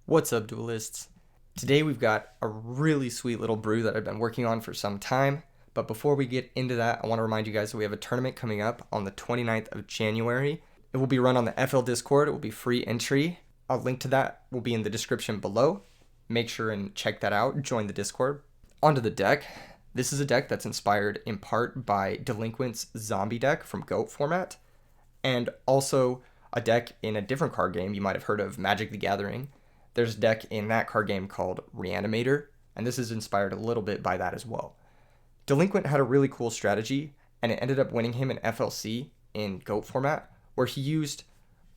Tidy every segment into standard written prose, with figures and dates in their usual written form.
What's up, duelists? Today we've got a really sweet little brew that I've been working on for some time, but before we get into that, I want to remind you guys that we have a tournament coming up on the 29th of January. It will be run on the FL Discord. It will be free entry. A link to that will be in the description below. Make sure and check that out. Join the Discord. Onto the deck. This is a deck that's inspired in part by Delinquent's zombie deck from GOAT format, and also a deck in a different card game you might have heard of, Magic the Gathering. There's a deck in that card game called Reanimator, and this is inspired a little bit by that as well. Delinquent had a really cool strategy, and it ended up winning him an FLC in GOAT format, where he used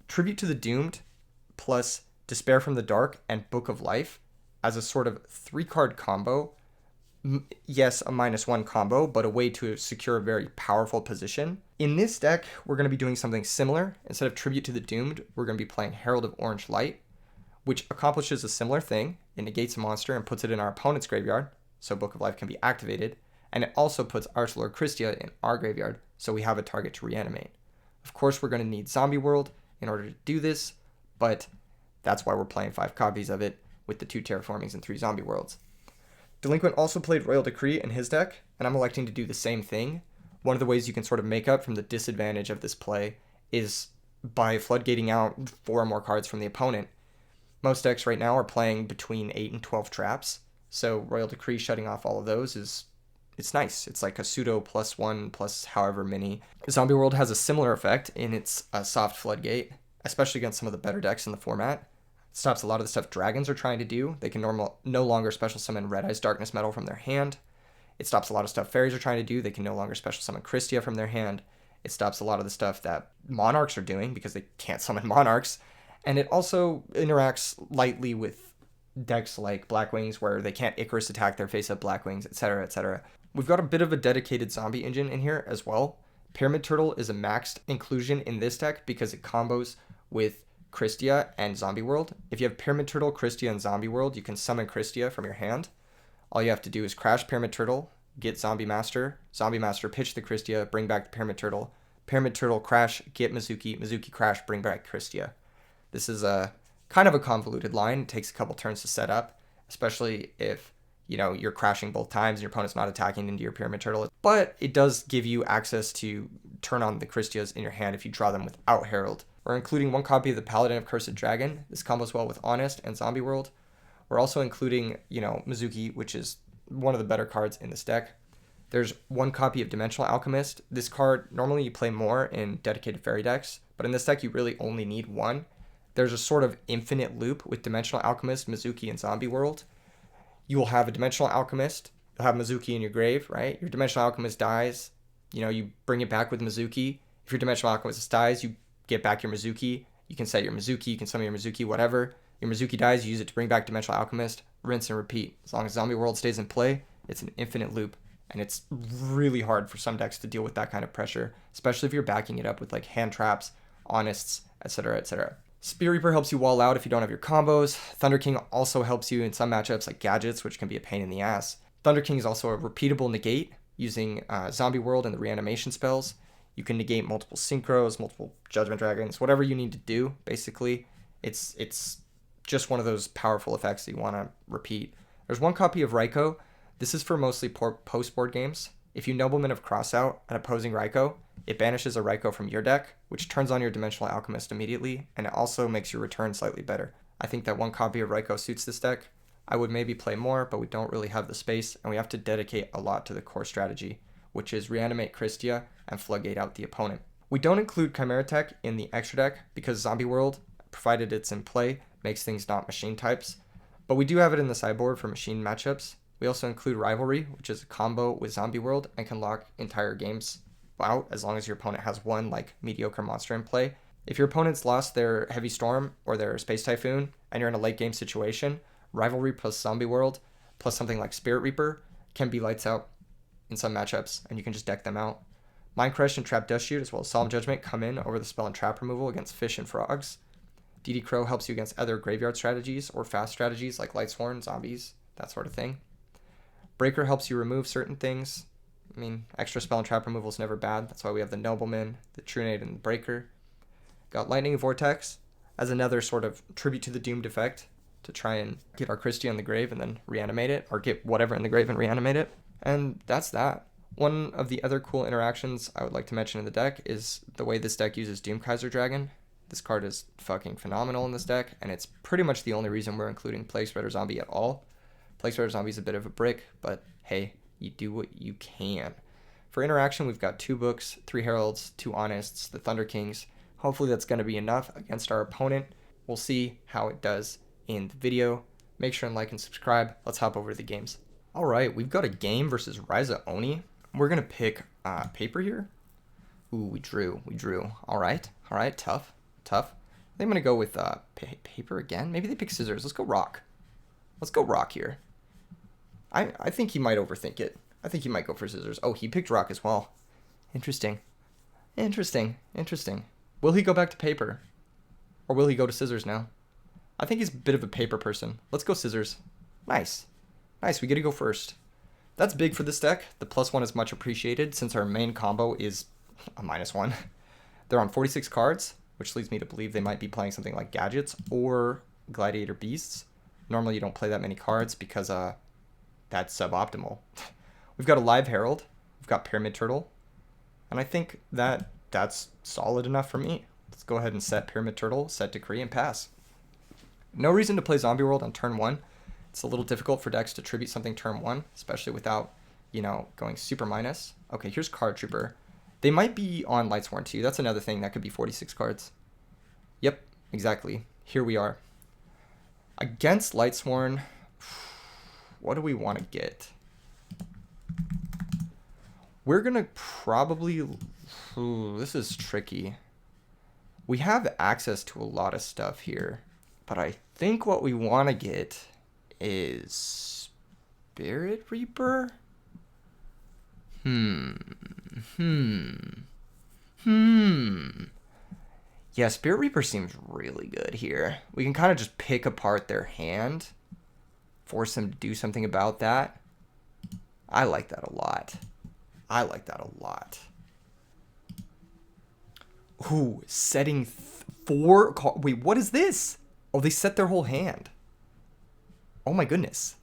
Tribute to the Doomed plus Despair from the Dark and Book of Life as a sort of 3-card combo. Yes, a -1 combo, but a way to secure a very powerful position. In this deck, we're going to be doing something similar. Instead of Tribute to the Doomed, we're going to be playing Herald of Orange Light, which accomplishes a similar thing. It negates a monster and puts it in our opponent's graveyard, so Book of Life can be activated, and it also puts Archlord Christia in our graveyard, so we have a target to reanimate. Of course, we're going to need Zombie World in order to do this, but that's why we're playing 5 copies of it with the 2 Terraformings and 3 Zombie Worlds. Delinquent also played Royal Decree in his deck, and I'm electing to do the same thing. One of the ways you can sort of make up from the disadvantage of this play is by floodgating out 4 or more cards from the opponent. Most decks right now are playing between 8 and 12 traps, so Royal Decree shutting off all of those it's nice. It's like a pseudo +1 plus however many. Zombie World has a similar effect in its soft floodgate, especially against some of the better decks in the format. It stops a lot of the stuff dragons are trying to do. They can no longer special summon Red Eyes Darkness Metal from their hand. It stops a lot of stuff fairies are trying to do. They can no longer special summon Christia from their hand. It stops a lot of the stuff that monarchs are doing because they can't summon monarchs. And it also interacts lightly with decks like Blackwings, where they can't Icarus attack their face-up Blackwings, etc., etc. We've got a bit of a dedicated zombie engine in here as well. Pyramid Turtle is a maxed inclusion in this deck because it combos with Christia and Zombie World. If you have Pyramid Turtle, Christia, and Zombie World, you can summon Christia from your hand. All you have to do is crash Pyramid Turtle, get Zombie Master, pitch the Christia, bring back the Pyramid Turtle, crash, get Mizuki crash, bring back Christia. This is a kind of a convoluted line. It takes a couple turns to set up, especially if you're crashing both times and your opponent's not attacking into your Pyramid Turtle. But it does give you access to turn on the Christias in your hand if you draw them without Herald. We're including 1 copy of the Paladin of Cursed Dragon. This combos well with Honest and Zombie World. We're also including, Mizuki, which is one of the better cards in this deck. There's 1 copy of Dimensional Alchemist. This card, normally you play more in dedicated fairy decks, but in this deck you really only need 1. There's a sort of infinite loop with Dimensional Alchemist, Mizuki, and Zombie World. You will have a Dimensional Alchemist. You'll have Mizuki in your grave, right? Your Dimensional Alchemist dies. You bring it back with Mizuki. If your Dimensional Alchemist dies, you get back your Mizuki. You can set your Mizuki. You can summon your Mizuki, whatever. Your Mizuki dies, you use it to bring back Dimensional Alchemist. Rinse and repeat. As long as Zombie World stays in play, it's an infinite loop. And it's really hard for some decks to deal with that kind of pressure, especially if you're backing it up with like hand traps, honests, etc., etc. Spear Reaper helps you wall out if you don't have your combos. Thunder King also helps you in some matchups like Gadgets, which can be a pain in the ass. Thunder King is also a repeatable negate using Zombie World and the reanimation spells. You can negate multiple Synchros, multiple Judgment Dragons, whatever you need to do, basically. It's just one of those powerful effects that you want to repeat. There's 1 copy of Raikou. This is for mostly post-board games. If you Nobleman of Crossout an opposing Raikou, it banishes a Raikou from your deck, which turns on your Dimensional Alchemist immediately, and it also makes your return slightly better. I think that 1 copy of Raikou suits this deck. I would maybe play more, but we don't really have the space, and we have to dedicate a lot to the core strategy, which is reanimate Christia and floodgate out the opponent. We don't include Chimera Tech in the extra deck because Zombie World, provided it's in play, makes things not machine types, but we do have it in the sideboard for machine matchups. We also include Rivalry, which is a combo with Zombie World and can lock entire games out as long as your opponent has 1 mediocre monster in play. If your opponent's lost their Heavy Storm or their Space Typhoon and you're in a late game situation, Rivalry plus Zombie World plus something like Spirit Reaper can be lights out in some matchups, and you can just deck them out. Mind Crush and Trap Dust Shoot as well as Solemn Judgment come in over the spell and trap removal against fish and frogs. DD Crow helps you against other graveyard strategies or fast strategies like Lightsworn, zombies, that sort of thing. Breaker helps you remove certain things. Extra spell and trap removal is never bad. That's why we have the Nobleman, the Trunade, and the Breaker. Got Lightning Vortex as another sort of Tribute to the Doomed effect. to try and get our Christie on the grave and then reanimate it, or get whatever in the grave and reanimate it. And that's that. One of the other cool interactions I would like to mention in the deck is the way this deck uses Doomkaiser Dragon. This card is fucking phenomenal in this deck, and it's pretty much the only reason we're including Plague Spreader Zombie at all. Plague Spreader Zombie is a bit of a brick, but hey, you do what you can. For interaction, we've got 2 books, 3 Heralds, 2 Honests, the Thunder Kings. Hopefully that's going to be enough against our opponent. We'll see how it does in the video. Make sure and like and subscribe. Let's hop over to the games. All right, we've got a game versus Ryza Oni. We're going to pick paper here. Ooh, we drew. All right, tough. I think I'm going to go with paper again. Maybe they pick scissors. Let's go rock. Here. I think he might overthink it. I think he might go for scissors. Oh, he picked rock as well. Interesting. Will he go back to paper? Or will he go to scissors now? I think he's a bit of a paper person. Let's go scissors. Nice. We get to go first. That's big for this deck. The +1 is much appreciated since our main combo is a -1. They're on 46 cards, which leads me to believe they might be playing something like Gadgets or Gladiator Beasts. Normally you don't play that many cards because that's suboptimal. We've got a Live Herald. We've got Pyramid Turtle. And I think that's solid enough for me. Let's go ahead and set Pyramid Turtle, set Decree, and pass. No reason to play Zombie World on turn 1. It's a little difficult for decks to tribute something turn 1, especially without, going super minus. Okay, here's Card Trooper. They might be on Lightsworn too. That's another thing. That could be 46 cards. Yep, exactly. Here we are. Against Lightsworn, what do we want to get? We're going to probably... Ooh, this is tricky. We have access to a lot of stuff here, but I think what we want to get is Spirit Reaper? Yeah, Spirit Reaper seems really good here. We can kind of just pick apart their hand, force them to do something about that. I like that a lot. Ooh, setting 4 cards. Wait, what is this? Oh, they set their whole hand. Oh my goodness.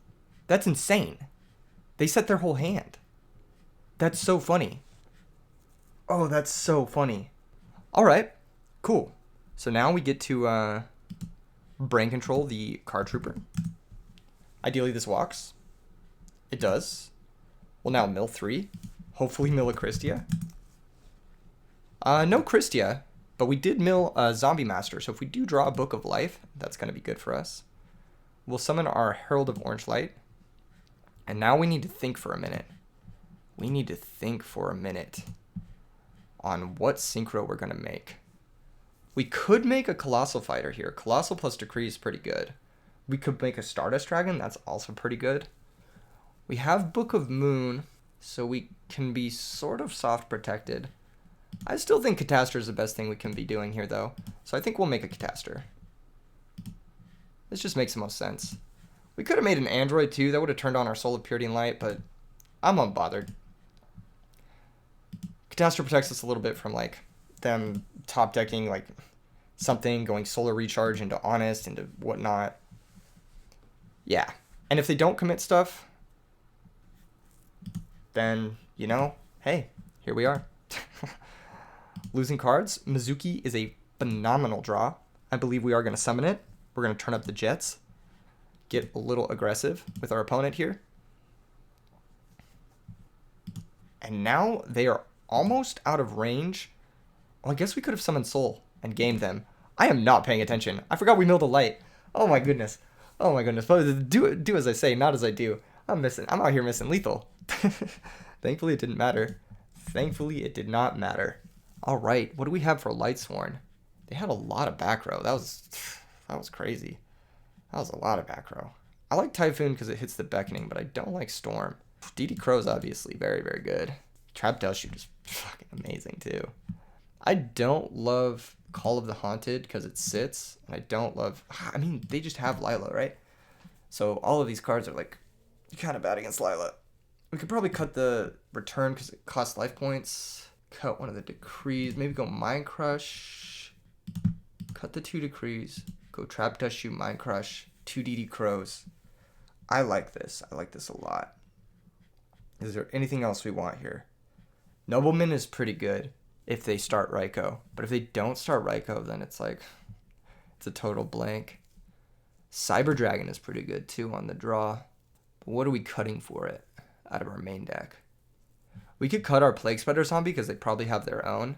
That's insane. They set their whole hand. That's so funny. Oh, that's so funny. All right, cool. So now we get to brain control the Card Trooper. Ideally, this walks. It does. We'll now mill 3. Hopefully mill a Christia. No Christia, but we did mill a Zombie Master, so if we do draw a Book of Life, that's going to be good for us. We'll summon our Herald of Orange Light, and now we need to think for a minute. On what synchro we're going to make. We could make a Colossal Fighter here. Colossal plus Decree is pretty good. We could make a Stardust Dragon. That's also pretty good. We have Book of Moon, so we can be sort of soft protected. I still think Catastor is the best thing we can be doing here, though. So I think we'll make a Catastor. This just makes the most sense. We could have made an Android, too. That would have turned on our Soul of Purity and Light, but I'm unbothered. Catastor protects us a little bit from, like, them top decking, like, something, going Solar Recharge into Honest, into whatnot. Yeah. And if they don't commit stuff, then, hey, here we are. Losing cards. Mizuki is a phenomenal draw. I believe we are going to summon it. We're going to turn up the Jets. Get a little aggressive with our opponent here. And now they are almost out of range. Well, I guess we could have summoned Soul and gamed them. I am not paying attention. I forgot we milled a light. Oh my goodness. But do as I say, not as I do. I'm out here missing lethal. Thankfully, it didn't matter. Thankfully, it did not matter. All right, what do we have for Lightsworn? They had a lot of back row. That was crazy. That was a lot of back row. I like Typhoon because it hits the Beckoning, but I don't like Storm. DD Crow's obviously very, very good. Trap Dust Shoot is fucking amazing too. I don't love Call of the Haunted because it sits, and I don't love... I mean, they just have Lila, right? So all of these cards are like kind of bad against Lila. We could probably cut the Return because it costs life points. Cut one of the Decrees. Maybe go Mind Crush. Cut the 2 Decrees. Go Trap Dust Shoot, Mind Crush. 2 DD Crows. I like this. I like this a lot. Is there anything else we want here? Nobleman is pretty good if they start Raikou. But if they don't start Raikou, then it's like, it's a total blank. Cyber Dragon is pretty good too on the draw. But what are we cutting for it out of our main deck? We could cut our Plague Spreader Zombie because they probably have their own.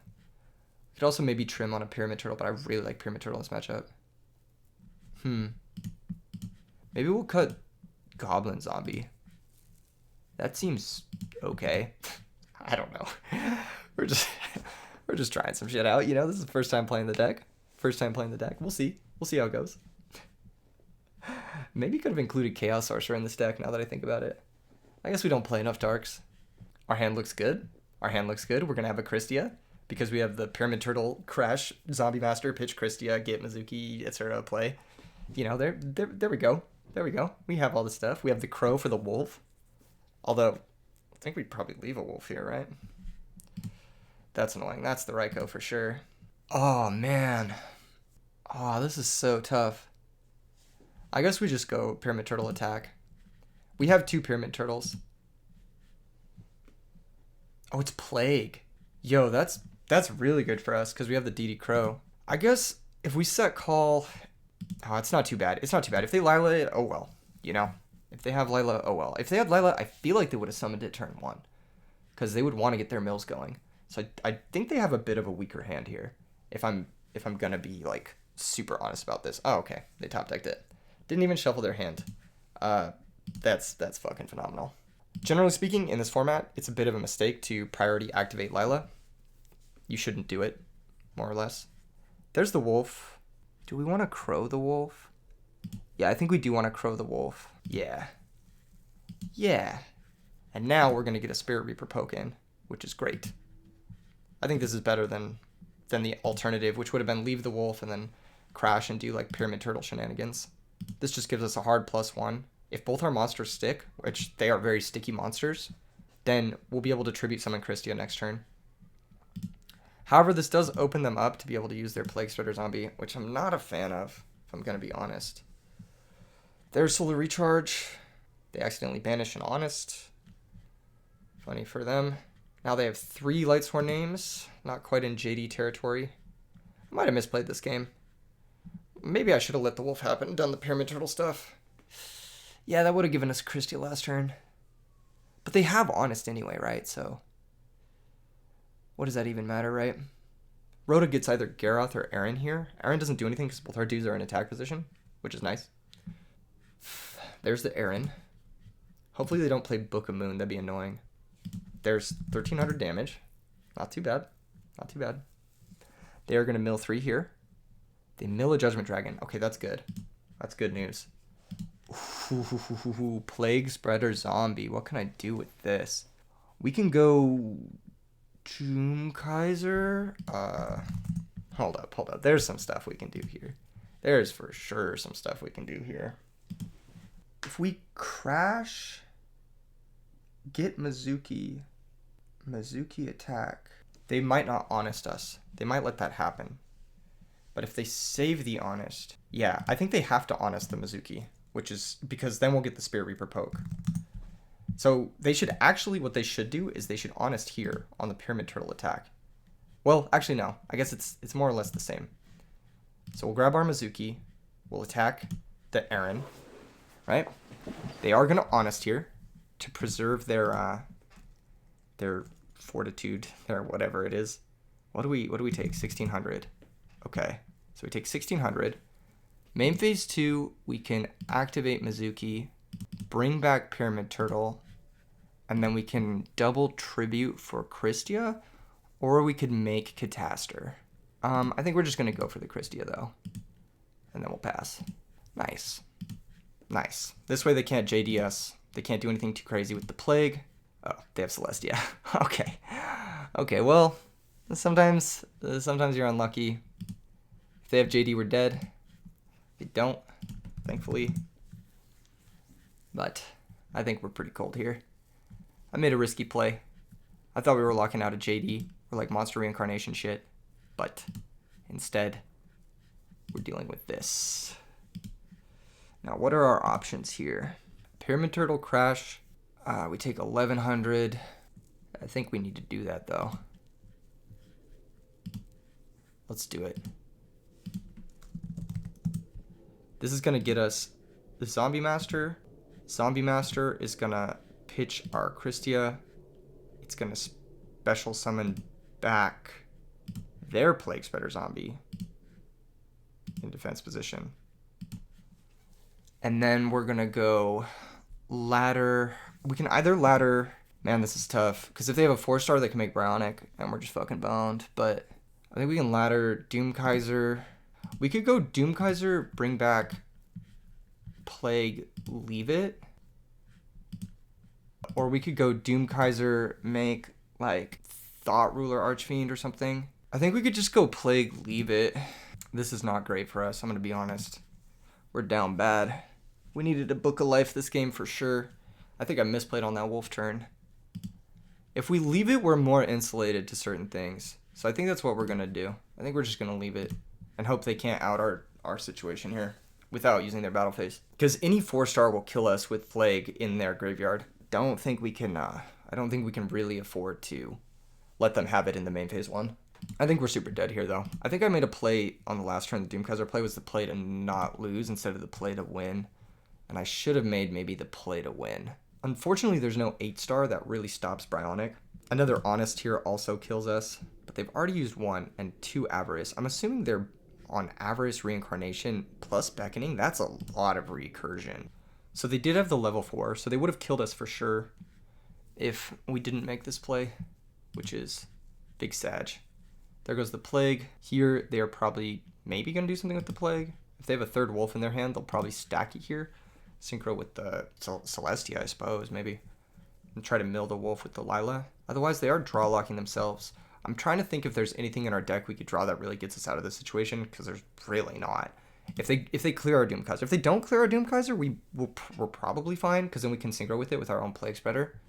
We could also maybe trim on a Pyramid Turtle, but I really like Pyramid Turtle in this matchup. Maybe we'll cut Goblin Zombie. That seems okay. I don't know. We're just trying some shit out, you know? This is the first time playing the deck. We'll see. We'll see how it goes. Maybe could have included Chaos Sorcerer in this deck now that I think about it. I guess we don't play enough darks. Our hand looks good. We're going to have a Christia because we have the Pyramid Turtle, Crash, Zombie Master, Pitch Christia, Get Mizuki, etc. play. You know, there we go. We have all the stuff. We have the Crow for the Wolf. Although, I think we'd probably leave a Wolf here, right? That's annoying. That's the Raikou for sure. Oh, man. Oh, this is so tough. I guess we just go Pyramid Turtle attack. We have 2 Pyramid Turtles. Oh, it's Plague. Yo, that's really good for us because we have the DD Crow. I guess if we set call... Oh, it's not too bad. If they Lila it, oh well. You know? If they have Lila, oh well. If they had Lila, I feel like they would have summoned it turn 1. Because they would want to get their mills going. So I think they have a bit of a weaker hand here. If I'm gonna be like super honest about this. Oh, okay. They top decked it. Didn't even shuffle their hand. That's fucking phenomenal. Generally speaking, in this format, it's a bit of a mistake to priority activate Lila. You shouldn't do it, more or less. There's the Wolf. Do we want to Crow the Wolf? Yeah, I think we do want to Crow the Wolf. Yeah. And now we're going to get a Spirit Reaper poke in, which is great. I think this is better than the alternative, which would have been leave the Wolf and then crash and do like Pyramid Turtle shenanigans. This just gives us a hard +1. If both our monsters stick, which they are very sticky monsters, then we'll be able to tribute summon Christia next turn. However, this does open them up to be able to use their Plague Spreader Zombie, which I'm not a fan of, if I'm going to be honest. There's Solar Recharge. They accidentally banish an Honest. Funny for them. Now they have 3 Lightsworn names, not quite in JD territory. I might have misplayed this game. Maybe I should have let the Wolf happen and done the Pyramid Turtle stuff. Yeah, that would have given us Christia last turn. But they have Honest anyway, right? So, what does that even matter, right? Rhoda gets either Garoth or Aaron here. Aaron doesn't do anything because both our dudes are in attack position, which is nice. There's the Aaron. Hopefully they don't play Book of Moon. That'd be annoying. There's 1,300 damage. Not too bad. They are going to mill 3 here. They mill a Judgment Dragon. Okay, that's good. That's good news. Ooh, Plague Spreader Zombie. What can I do with this? We can go Doom Kaiser. Hold up. There's some stuff we can do here. There's for sure some stuff we can do here. If we crash, get Mizuki attack. They might not Honest us. They might let that happen. But if they save the Honest, yeah, I think they have to Honest the Mizuki, which is because then we'll get the Spirit Reaper poke. So they should actually, what they should do is they should Honest here on the Pyramid Turtle attack. Well, actually no, I guess it's more or less the same. So we'll grab our Mizuki, we'll attack the Aaron, right? They are gonna Honest here to preserve their fortitude, their whatever it is. What do we take? 1,600. Okay, so we take 1,600. Main phase 2, we can activate Mizuki, bring back Pyramid Turtle, and then we can double tribute for Christia, or we could make Catastor. I think we're just going to go for the Christia, though, and then we'll pass. Nice. This way they can't JD us. They can't do anything too crazy with the Plague. Oh, they have Celestia. Okay, well, sometimes you're unlucky. If they have JD, we're dead. They don't, thankfully. But I think we're pretty cold here. I made a risky play. I thought we were locking out a JD or like monster reincarnation shit. But instead, we're dealing with this. Now, what are our options here? Pyramid Turtle Crash. We take 1100. I think we need to do that, though. Let's do it. This is going to get us the Zombie Master. Zombie Master is going to pitch our Christia. It's going to special summon back their Plague Spreader Zombie in defense position. And then we're going to go ladder. We can either ladder. Man, this is tough. Because if they have a 4-star, they can make Bionic. And we're just fucking boned. But I think we can ladder Doomkaiser. We could go Doomkaiser, bring back Plague, leave it. Or we could go Doomkaiser, make like Thought Ruler Archfiend or something. I think we could just go Plague, leave it. This is not great for us, I'm going to be honest. We're down bad. We needed a Book of Life this game for sure. I think I misplayed on that wolf turn. If we leave it, we're more insulated to certain things. So I think that's what we're going to do. I think we're just going to leave it and hope they can't out our situation here without using their battle phase. Because any 4-star will kill us with Plague in their graveyard. I don't think we can really afford to let them have it in the main phase 1. I think we're super dead here, though. I think I made a play on the last turn. The Doomkaiser play was the play to not lose instead of the play to win. And I should have made maybe the play to win. Unfortunately, there's no 8-star that really stops Bionic. Another Honest here also kills us, but they've already used 1 and 2 Avarice. I'm assuming they're on Avarice, Reincarnation, plus Beckoning. That's a lot of recursion. So they did have the level 4, so they would have killed us for sure if we didn't make this play, which is big Sag. There goes the Plague. Here, they're probably maybe going to do something with the Plague. If they have a 3rd wolf in their hand, they'll probably stack it here. Synchro with the Celestia, I suppose, maybe. And try to mill the wolf with the Lila. Otherwise, they are draw locking themselves. I'm trying to think if there's anything in our deck we could draw that really gets us out of this situation, because there's really not. If they clear our Doomkaiser. If they don't clear our Doomkaiser, we're probably fine, because then we can synchro with it with our own Plague Spreader.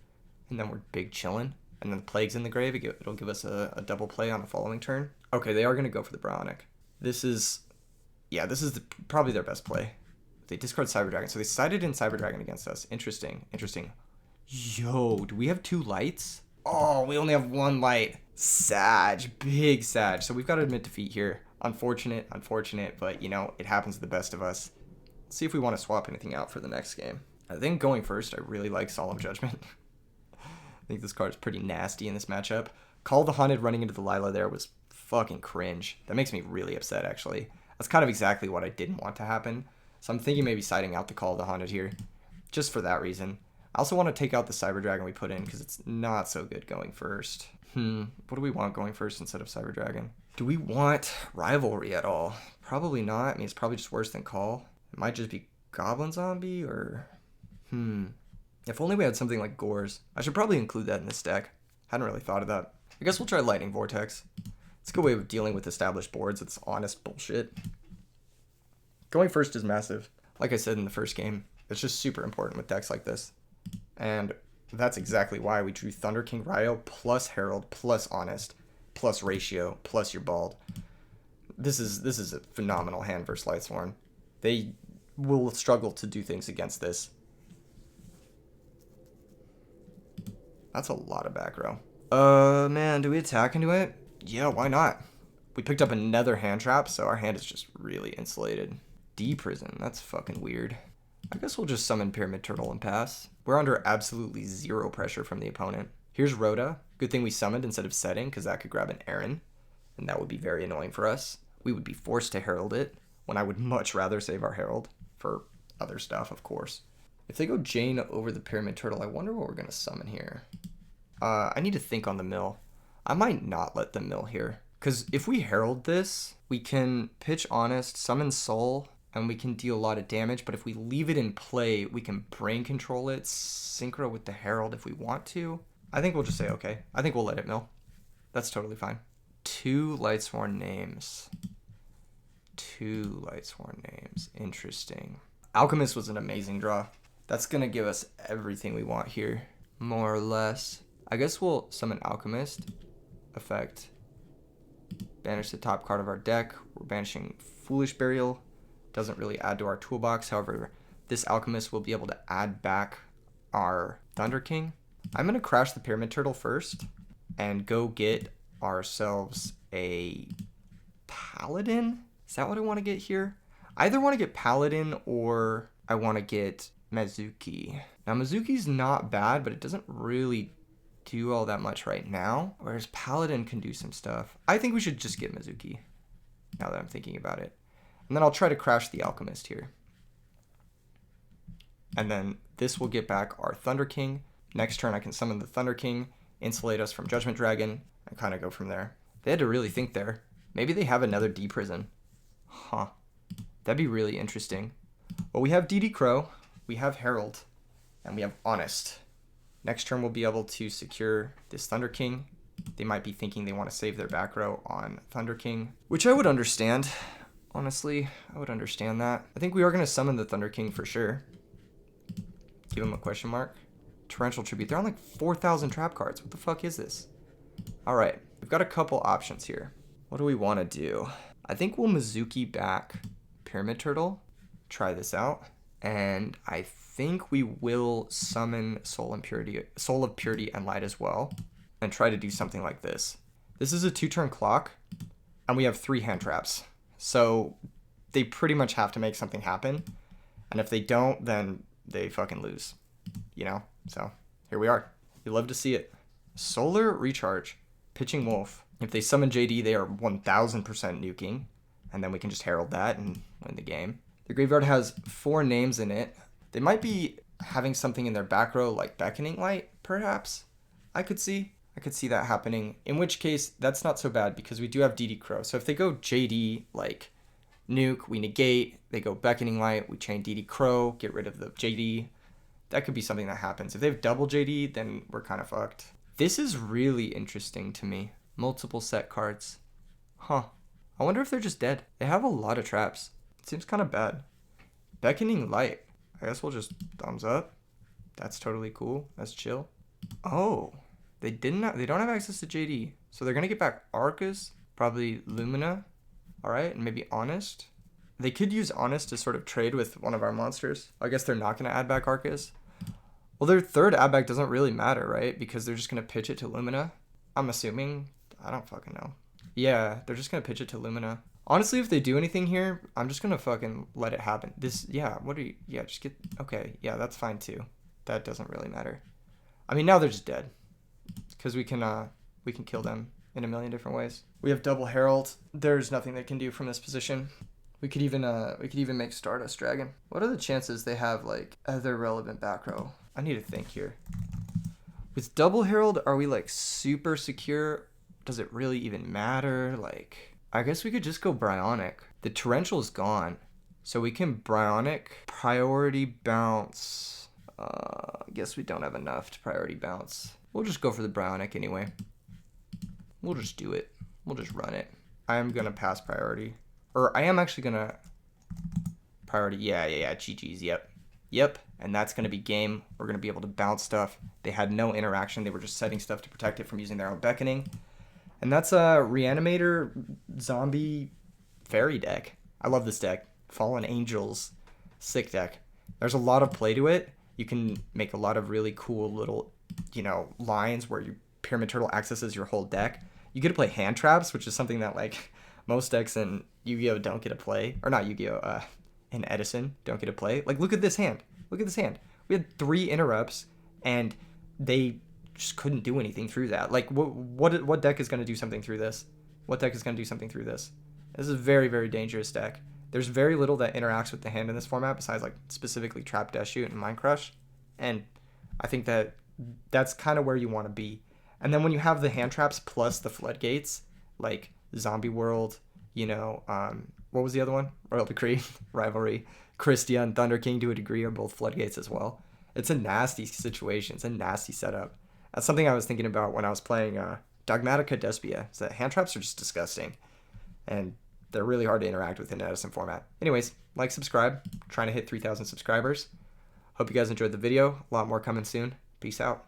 And then we're big chillin'. And then the Plague's in the grave. It'll give us a double play on the following turn. Okay, they are going to go for the Bionic. This is probably their best play. They discard Cyber Dragon. So they sided in Cyber Dragon against us. Interesting. Yo, do we have 2 lights? Oh, we only have 1 light. Sag. Big Sag. So we've got to admit defeat here. Unfortunate, but, you know, it happens to the best of us. Let's see if we want to swap anything out for the next game. I think going first, I really like Solemn Judgment. I think this card's pretty nasty in this matchup. Call the Haunted running into the Lila there was fucking cringe. That makes me really upset, actually. That's kind of exactly what I didn't want to happen. So I'm thinking maybe siding out the Call of the Haunted here, just for that reason. I also want to take out the Cyber Dragon we put in, because it's not so good going first. What do we want going first instead of Cyber Dragon? Do we want Rivalry at all? Probably not. I mean, it's probably just worse than Call. It might just be Goblin Zombie, or... If only we had something like Gores. I should probably include that in this deck. Hadn't really thought of that. I guess we'll try Lightning Vortex. It's a good way of dealing with established boards. It's honest bullshit. Going first is massive. Like I said in the first game, it's just super important with decks like this. And that's exactly why we drew Thunder King Ryo plus Herald plus Honest plus Ratio plus your Bald. This is a phenomenal hand versus Lightsworn. They will struggle to do things against this. That's a lot of back row. Man, do we attack into it? Yeah, why not? We picked up another hand trap, so our hand is just really insulated. D-Prison, that's fucking weird. I guess we'll just summon Pyramid Turtle and pass. We're under absolutely zero pressure from the opponent. Here's Rhoda. Good thing we summoned instead of setting, because that could grab an Aaron, and that would be very annoying for us. We would be forced to Herald it, when I would much rather save our Herald for other stuff, of course. If they go Jane over the Pyramid Turtle, I wonder what we're going to summon here. I need to think on the mill. I might not let them mill here, because if we Herald this, we can pitch Honest, summon Soul, and we can deal a lot of damage, but if we leave it in play, we can brain control it, synchro with the Herald if we want to. I think we'll just say okay. I think we'll let it mill. That's totally fine. 2 Lightsworn names. 2 Lightsworn names. Interesting. Alchemist was an amazing draw. That's going to give us everything we want here, more or less. I guess we'll summon Alchemist. Effect. Banish the top card of our deck. We're banishing Foolish Burial. Doesn't really add to our toolbox. However, this Alchemist will be able to add back our Thunder King. I'm going to crash the Pyramid Turtle first and go get ourselves a Paladin. Is that what I want to get here? I either want to get Paladin or I want to get Mizuki. Now, Mizuki's not bad, but it doesn't really do all that much right now, whereas Paladin can do some stuff. I think we should just get Mizuki, now that I'm thinking about it. And then I'll try to crash the Alchemist here. And then this will get back our Thunder King. Next turn, I can summon the Thunder King, insulate us from Judgment Dragon, and kind of go from there. They had to really think there. Maybe they have another D prison. Huh. That'd be really interesting. Well, we have DD Crow, we have Herald, and we have Honest. Next turn, we'll be able to secure this Thunder King. They might be thinking they want to save their back row on Thunder King, which I would understand. Honestly, I would understand that. I think we are going to summon the Thunder King for sure. Give him a question mark. Torrential Tribute. They're on like 4,000 trap cards. What the fuck is this? All right. We've got a couple options here. What do we want to do? I think we'll Mizuki back Pyramid Turtle. Try this out. And I think we will summon Soul of Purity and Light as well. And try to do something like this. This is a 2-turn clock. And we have 3 hand traps. So they pretty much have to make something happen. And if they don't, then they fucking lose. You know? So here we are. You love to see it. Solar Recharge. Pitching Wolf. If they summon JD, they are 1000% nuking. And then we can just herald that and win the game. The graveyard has 4 names in it. They might be having something in their back row like Beckoning Light, perhaps. I could see that happening. In which case, that's not so bad because we do have DD Crow. So if they go JD, like nuke, we negate. They go Beckoning Light, we chain DD Crow, get rid of the JD. That could be something that happens. If they have double JD, then we're kind of fucked. This is really interesting to me. Multiple set cards. Huh. I wonder if they're just dead. They have a lot of traps. It seems kind of bad. Beckoning Light. I guess we'll just thumbs up. That's totally cool. That's chill. Oh. They don't have access to JD. So they're going to get back Arcus, probably Lumina. All right, and maybe Honest. They could use Honest to sort of trade with one of our monsters. I guess they're not going to add back Arcus. Well, their third add back doesn't really matter, right? Because they're just going to pitch it to Lumina. I'm assuming. I don't fucking know. Yeah, they're just going to pitch it to Lumina. Honestly, if they do anything here, I'm just going to fucking let it happen. Just get, okay, yeah, that's fine too. That doesn't really matter. I mean, now they're just dead. Because we can kill them in a million different ways. We have double Herald. There's nothing they can do from this position. We could even make Stardust Dragon. What are the chances they have like other relevant back row? I need to think here. With double Herald, are we like super secure? Does it really even matter? Like, I guess we could just go Bryonic. The Torrential is gone, so we can Bryonic priority bounce. I guess we don't have enough to priority bounce. We'll just go for the Bryonic anyway. We'll just do it. We'll just run it. I am gonna pass priority. Or I am actually gonna priority. Yeah. GG's. Yep. And that's gonna be game. We're gonna be able to bounce stuff. They had no interaction. They were just setting stuff to protect it from using their own beckoning. And that's a Reanimator zombie fairy deck. I love this deck. Fallen Angels. Sick deck. There's a lot of play to it. You can make a lot of really cool little, lines where your Pyramid Turtle accesses your whole deck. You get to play hand traps, which is something that like most decks in Yu-Gi-Oh don't get to play. Or not Yu-Gi-Oh, in Edison don't get to play. Like, look at this hand. Look at this hand. We had 3 interrupts, and they just couldn't do anything through that. Like, what deck is going to do something through this? What deck is going to do something through this? This is a very, very dangerous deck. There's very little that interacts with the hand in this format besides, like, specifically Trap Death Shoot and Mind Crush. And I think that's kind of where you want to be. And then when you have the hand traps plus the floodgates, like Zombie World, what was the other one? Royal Decree, Rivalry, Christia, and Thunder King to a degree are both floodgates as well. It's a nasty situation. It's a nasty setup. That's something I was thinking about when I was playing Dogmatica Despia. Is that hand traps are just disgusting. And they're really hard to interact with in Edison format. Anyways, like, subscribe. Trying to hit 3,000 subscribers. Hope you guys enjoyed the video. A lot more coming soon. Peace out.